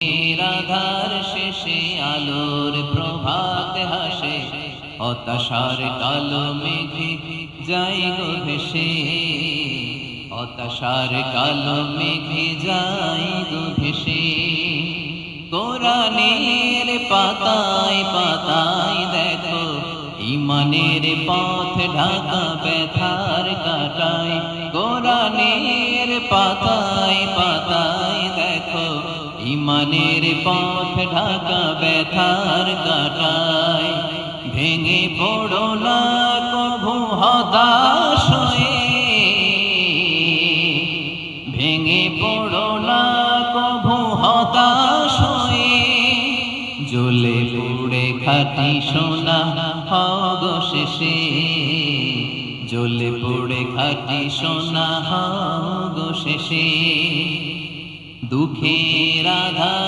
নিরাধার শেষে আলোর প্রভাত হাসে, হতাশার কালো মেঘে যাই গো ভেসে, হতাশার কালো মেঘে যাই গো ভেসে। কোরআনের পাতায় পাতায় দেখো ইমানের পথ ঢাকা ব্যথার কাটায়। কোরআনের পাতায় পাতায় দেখো ইমানের পথ ঢাকা ব্যথার কাটায়। ভেঙে পড়ো না কভু হতাশ হয়ে, ভেঙে পড়ো না কভু হতাশ হয়ে। জ্বলে পুড়ে খাঁটি সোনা হও গো শেষে, জ্বলে পুড়ে খাঁটি সোনা হও গো শেষে। দুঃখের আধার